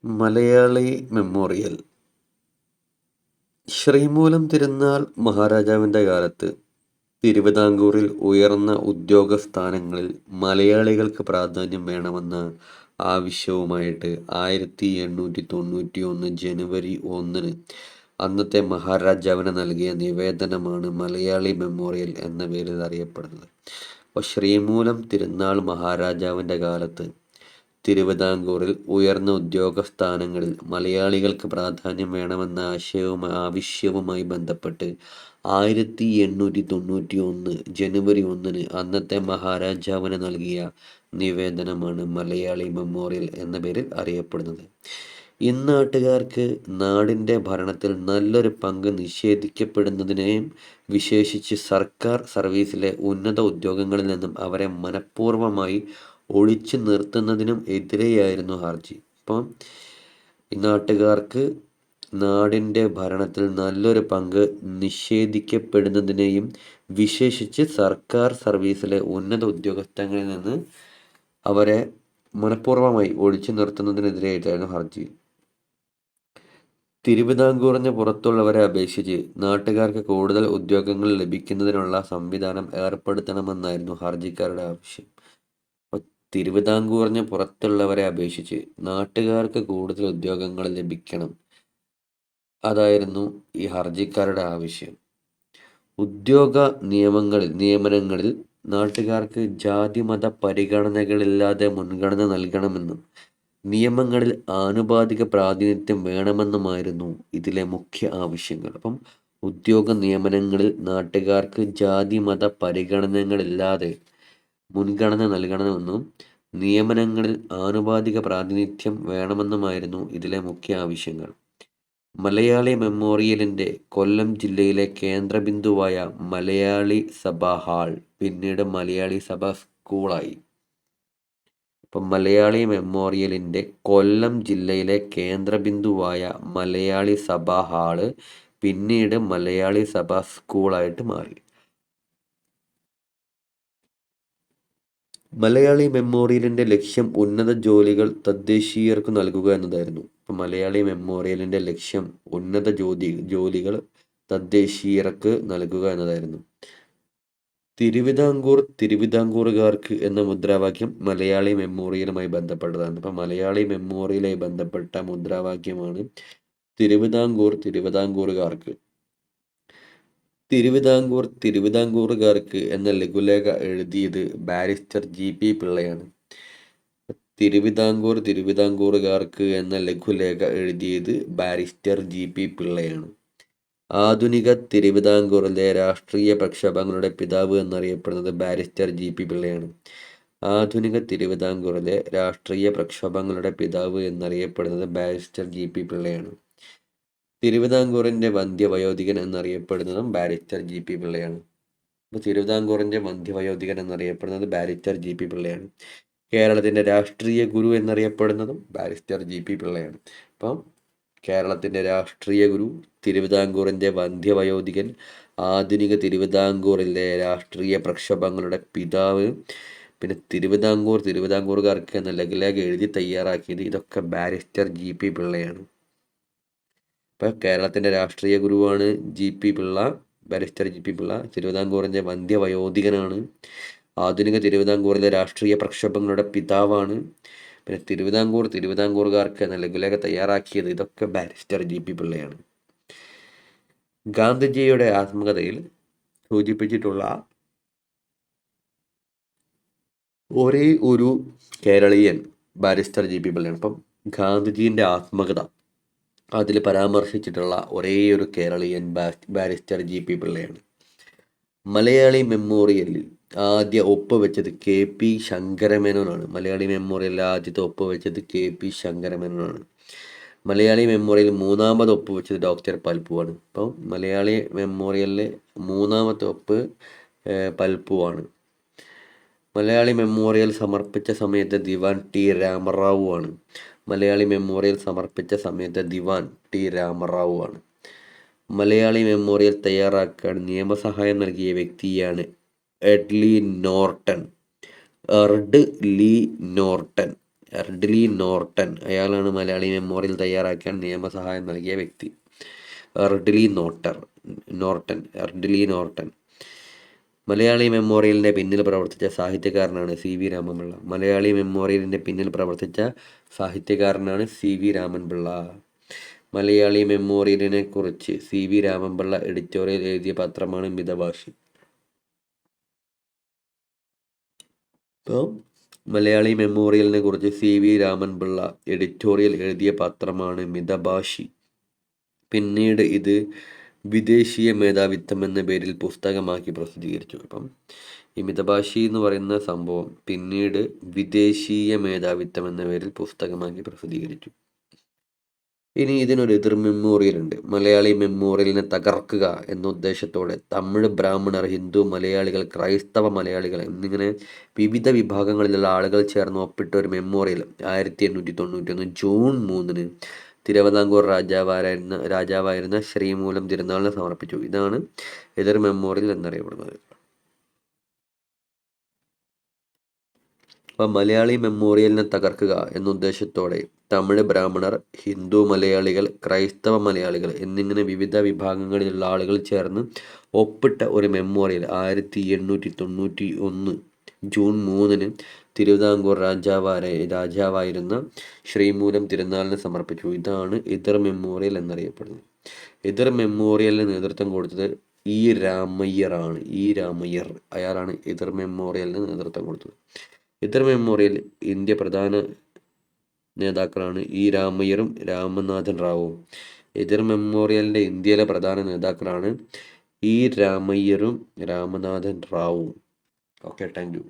Malayali memorial. Sreemoolam Thirunal മഹാരാജാവിൻ്റെ കാലത്ത് തിരുവിതാംകൂറിൽ ഉയർന്ന ഉദ്യോഗസ്ഥാനങ്ങളിൽ മലയാളികൾക്ക് പ്രാധാന്യം വേണമെന്ന ആവശ്യവുമായിട്ട് 1891 ജനുവരി 1 അന്നത്തെ മഹാരാജാവിന് നൽകിയ നിവേദനമാണ് മലയാളി മെമ്മോറിയൽ എന്ന പേരിൽ അറിയപ്പെടുന്നത്. അപ്പോൾ ശ്രീമൂലം തിരുനാൾ മഹാരാജാവിൻ്റെ കാലത്ത് തിരുവിതാംകൂറിൽ ഉയർന്ന ഉദ്യോഗസ്ഥാനങ്ങളിൽ മലയാളികൾക്ക് പ്രാധാന്യം വേണമെന്ന ആവശ്യവുമായി ബന്ധപ്പെട്ട് 1891 ജനുവരി 1 അന്നത്തെ മഹാരാജാവിന് നൽകിയ നിവേദനമാണ് മലയാളി മെമ്മോറിയൽ എന്ന പേരിൽ അറിയപ്പെടുന്നത്. ഇന്നാട്ടുകാർക്ക് നാടിൻ്റെ ഭരണത്തിൽ നല്ലൊരു പങ്ക് നിഷേധിക്കപ്പെടുന്നതിനെയും വിശേഷിച്ച് സർക്കാർ സർവീസിലെ ഉന്നത ഉദ്യോഗങ്ങളിൽ നിന്നും അവരെ മനഃപൂർവ്വമായി ഒഴിച്ചു നിർത്തുന്നതിനും എതിരെയായിരുന്നു ഹർജി. അപ്പം ഈ നാട്ടുകാർക്ക് നാടിൻ്റെ ഭരണത്തിൽ നല്ലൊരു പങ്ക് നിഷേധിക്കപ്പെടുന്നതിനെയും വിശേഷിച്ച് സർക്കാർ സർവീസിലെ ഉന്നത ഉദ്യോഗസ്ഥങ്ങളിൽ നിന്ന് അവരെ മനഃപൂർവ്വമായി ഒഴിച്ചു നിർത്തുന്നതിനെതിരെയായിട്ടായിരുന്നു ഹർജി. തിരുവിതാംകൂറിന് പുറത്തുള്ളവരെ അപേക്ഷിച്ച് നാട്ടുകാർക്ക് കൂടുതൽ ഉദ്യോഗങ്ങൾ ലഭിക്കുന്നതിനുള്ള സംവിധാനം ഏർപ്പെടുത്തണമെന്നായിരുന്നു ഹർജിക്കാരുടെ ആവശ്യം. തിരുവിതാംകൂറിന് പുറത്തുള്ളവരെ അപേക്ഷിച്ച് നാട്ടുകാർക്ക് കൂടുതൽ ഉദ്യോഗങ്ങൾ ലഭിക്കണം, അതായിരുന്നു ഈ ഹർജിക്കാരുടെ ആവശ്യം. ഉദ്യോഗ നിയമനങ്ങളിൽ നാട്ടുകാർക്ക് ജാതിമത പരിഗണനകളില്ലാതെ മുൻഗണന നൽകണമെന്നും നിയമങ്ങളിൽ ആനുപാതിക പ്രാതിനിധ്യം വേണമെന്നുമായിരുന്നു ഇതിലെ മുഖ്യ ആവശ്യങ്ങൾ. അപ്പം ഉദ്യോഗ നിയമനങ്ങളിൽ നാട്ടുകാർക്ക് ജാതിമത പരിഗണനകളില്ലാതെ മുൻഗണന നൽകണമെന്നും നിയമനങ്ങളിൽ ആനുപാതിക പ്രാതിനിധ്യം വേണമെന്നുമായിരുന്നു ഇതിലെ മുഖ്യ ആവശ്യങ്ങൾ. മലയാളി മെമ്മോറിയലിൻ്റെ കൊല്ലം ജില്ലയിലെ കേന്ദ്രബിന്ദുവായ മലയാളി സഭാ ഹാൾ പിന്നീട് മലയാളി സഭാ സ്കൂളായി. ഇപ്പം മലയാളി മെമ്മോറിയലിൻ്റെ കൊല്ലം ജില്ലയിലെ കേന്ദ്രബിന്ദുവായ മലയാളി സഭാ ഹാള് പിന്നീട് മലയാളി സഭാ സ്കൂളായിട്ട് മാറി. മലയാളി മെമ്മോറിയലിൻ്റെ ലക്ഷ്യം ഉന്നത ജോലികൾ തദ്ദേശീയർക്ക് നൽകുക എന്നതായിരുന്നു. ഇപ്പം മലയാളി മെമ്മോറിയലിൻ്റെ ലക്ഷ്യം ഉന്നത ജോലികൾ തദ്ദേശീയർക്ക് നൽകുക എന്നതായിരുന്നു. തിരുവിതാംകൂറുകാർക്ക് എന്ന മുദ്രാവാക്യം മലയാളി മെമ്മോറിയലുമായി ബന്ധപ്പെട്ടതാണ്. ഇപ്പം മലയാളി മെമ്മോറിയലുമായി ബന്ധപ്പെട്ട മുദ്രാവാക്യമാണ് തിരുവിതാംകൂറുകാർക്ക്. തിരുവിതാംകൂറുകാർക്ക് എന്ന ലഘുലേഖ എഴുതിയത് ബാരിസ്റ്റർ GP പിള്ളയാണ്. തിരുവിതാംകൂറുകാർക്ക് എന്ന ലഘുലേഖ എഴുതിയത് ബാരിസ്റ്റർ GP പിള്ളയാണ്. ആധുനിക തിരുവിതാംകൂറിലെ രാഷ്ട്രീയ പ്രക്ഷോഭങ്ങളുടെ പിതാവ് എന്നറിയപ്പെടുന്നത് ബാരിസ്റ്റർ GP പിള്ളയാണ്. ആധുനിക തിരുവിതാംകൂറിലെ രാഷ്ട്രീയ പ്രക്ഷോഭങ്ങളുടെ പിതാവ് എന്നറിയപ്പെടുന്നത് ബാരിസ്റ്റർ GP പിള്ളയാണ്. തിരുവിതാംകൂറിൻ്റെ വന്ധ്യവയോധികൻ എന്നറിയപ്പെടുന്നതും ബാരിസ്റ്റർ GP പിള്ളയാണ്. അപ്പോൾ തിരുവിതാംകൂറിൻ്റെ വന്ധ്യവയോധികൻ എന്നറിയപ്പെടുന്നത് ബാരിസ്റ്റർ GP പിള്ളയാണ്. കേരളത്തിൻ്റെ രാഷ്ട്രീയ ഗുരു എന്നറിയപ്പെടുന്നതും ബാരിസ്റ്റർ GP പിള്ളയാണ്. അപ്പം കേരളത്തിൻ്റെ രാഷ്ട്രീയ ഗുരു, തിരുവിതാംകൂറിൻ്റെ വന്ധ്യവയോധികൻ, ആധുനിക തിരുവിതാംകൂറിലെ രാഷ്ട്രീയ പ്രക്ഷോഭങ്ങളുടെ പിതാവ്, പിന്നെ തിരുവിതാംകൂറുകാർക്ക് എന്ന ലഘുലേഖ എഴുതി തയ്യാറാക്കിയത്, ഇതൊക്കെ ബാരിസ്റ്റർ GP പിള്ളയാണ്. ഇപ്പം കേരളത്തിൻ്റെ രാഷ്ട്രീയ ഗുരുവാണ് ബാരിസ്റ്റർ GP പിള്ള. തിരുവിതാംകൂറിൻ്റെ വന്ധ്യവയോധികനാണ്. ആധുനിക തിരുവിതാംകൂറിലെ രാഷ്ട്രീയ പ്രക്ഷോഭങ്ങളുടെ പിതാവാണ്. പിന്നെ തിരുവിതാംകൂറുകാർക്ക് എന്ന ലഘുലേഖ തയ്യാറാക്കിയത്, ഇതൊക്കെ ബാരിസ്റ്റർ GP പിള്ളയാണ്. ഗാന്ധിജിയുടെ ആത്മകഥയിൽ സൂചിപ്പിച്ചിട്ടുള്ള ഒരേ ഒരു കേരളീയൻ ബാരിസ്റ്റർ GP പിള്ളയാണ്. അപ്പം ഗാന്ധിജീൻ്റെ ആത്മകഥ അതിൽ പരാമർശിച്ചിട്ടുള്ള ഒരേ ഒരു കേരളീയൻ ബാരിസ്റ്റർ GP പിള്ളയാണ്. മലയാളി മെമ്മോറിയലിൽ ആദ്യ ഒപ്പുവെച്ചത് KP ശങ്കരമേനോനാണ്. മലയാളി മെമ്മോറിയലിൽ ആദ്യത്തെ ഒപ്പുവെച്ചത് KP ശങ്കരമേനോനാണ്. മലയാളി മെമ്മോറിയൽ മൂന്നാമത് ഒപ്പുവെച്ചത് ഡോക്ടർ പൽപ്പുവാണ്. അപ്പം മലയാളി മെമ്മോറിയലിലെ മൂന്നാമത്തെ ഒപ്പ് പൽപ്പുവാണ്. മലയാളി മെമ്മോറിയൽ സമർപ്പിച്ച സമയത്ത് ദിവാൻ T രാമറാവു ആണ്. മലയാളി മെമ്മോറിയൽ സമർപ്പിച്ച സമയത്ത് ദിവാൻ T രാമറാവു ആണ്. മലയാളി മെമ്മോറിയൽ തയ്യാറാക്കാൻ നിയമസഹായം നൽകിയ വ്യക്തിയാണ് എർഡ് ലീ നോർട്ടൺ. എർഡ്ലി നോർട്ടൺ, അയാളാണ് മലയാളി മെമ്മോറിയൽ തയ്യാറാക്കാൻ നിയമസഹായം നൽകിയ വ്യക്തി. എർഡ്ലി നോർട്ടൺ. മലയാളി മെമ്മോറിയലിൻ്റെ പിന്നിൽ പ്രവർത്തിച്ച സാഹിത്യകാരനാണ് CV രാമൻപിള്ള. മലയാളി മെമ്മോറിയലിൻ്റെ പിന്നിൽ പ്രവർത്തിച്ച സാഹിത്യകാരനാണ് CV രാമൻപിള്ള. മലയാളി മെമ്മോറിയലിനെ കുറിച്ച് CV രാമൻപിള്ള എഡിറ്റോറിയൽ എഴുതിയ പത്രമാണ് മിതഭാഷി. അപ്പോൾ മലയാളി മെമ്മോറിയലിനെ കുറിച്ച് CV രാമൻപിള്ള എഡിറ്റോറിയൽ എഴുതിയ പത്രമാണ് മിതഭാഷി. പിന്നീട് ഇത് വിദേശീയ മേധാവിത്വം എന്ന പേരിൽ പുസ്തകമാക്കി പ്രസിദ്ധീകരിച്ചു. അപ്പം ഈ മിതഭാഷി എന്ന് പറയുന്ന സംഭവം പിന്നീട് വിദേശീയ മേധാവിത്വം എന്ന പേരിൽ പുസ്തകമാക്കി പ്രസിദ്ധീകരിച്ചു. ഇനി ഇതിനൊരു എതിർ മെമ്മോറിയൽ ഉണ്ട്. മലയാളി മെമ്മോറിയലിനെ തകർക്കുക എന്ന ഉദ്ദേശത്തോടെ തമിഴ് ബ്രാഹ്മണർ, ഹിന്ദു മലയാളികൾ, ക്രൈസ്തവ മലയാളികൾ എന്നിങ്ങനെ വിവിധ വിഭാഗങ്ങളിലുള്ള ആളുകൾ ചേർന്ന് ഒപ്പിട്ട ഒരു മെമ്മോറിയൽ 1891 ജൂൺ 3 തിരുവിതാംകൂർ രാജാവായിരുന്ന ശ്രീമൂലം തിരുനാളിന് സമർപ്പിച്ചു. ഇതാണ് എതിർ മെമ്മോറിയൽ എന്നറിയപ്പെടുന്നത്. അപ്പം മലയാളി മെമ്മോറിയലിനെ തകർക്കുക എന്ന ഉദ്ദേശത്തോടെ തമിഴ് ബ്രാഹ്മണർ, ഹിന്ദു മലയാളികൾ, ക്രൈസ്തവ മലയാളികൾ എന്നിങ്ങനെ വിവിധ വിഭാഗങ്ങളിലുള്ള ആളുകൾ ചേർന്ന് ഒപ്പിട്ട ഒരു മെമ്മോറിയൽ 1891 ജൂൺ 3 തിരുവിതാംകൂർ രാജാവായിരുന്ന ശ്രീമൂലം തിരുനാളിന് സമർപ്പിച്ചു. ഇതാണ് എതിർ മെമ്മോറിയൽ എന്നറിയപ്പെടുന്നത്. എതിർ മെമ്മോറിയലിന് നേതൃത്വം കൊടുത്തത് രാമയ്യർ. അയാളാണ് എതിർ മെമ്മോറിയലിന് നേതൃത്വം കൊടുത്തത്. എതിർ മെമ്മോറിയൽ ഇന്ത്യ പ്രധാന നേതാക്കളാണ് രാമയ്യറും രാമനാഥൻ റാവുവും. എതിർ മെമ്മോറിയലിൻ്റെ ഇന്ത്യയിലെ പ്രധാന നേതാക്കളാണ് രാമയ്യറും രാമനാഥൻ റാവുവും. Okay, thank U.